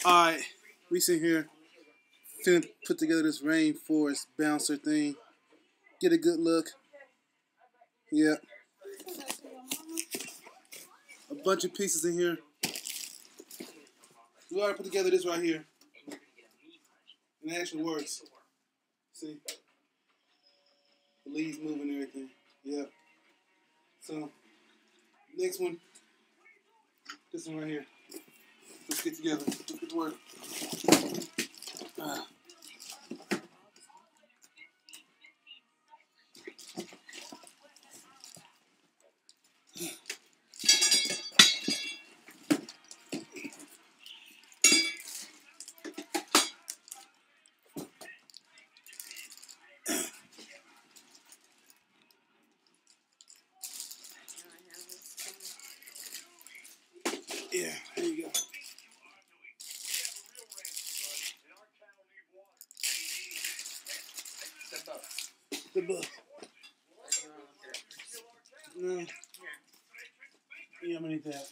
Alright, we sit here, finna put together this Rainforest Bouncer thing. Get a good look. Yep. A bunch of pieces in here. We already put together this right here. And it actually works. See? The leaves moving and everything. Yep. So, next one. This one right here. Let's get together. Let's get to work. Yeah, there you go. The book. No. Yeah, I'm gonna need that.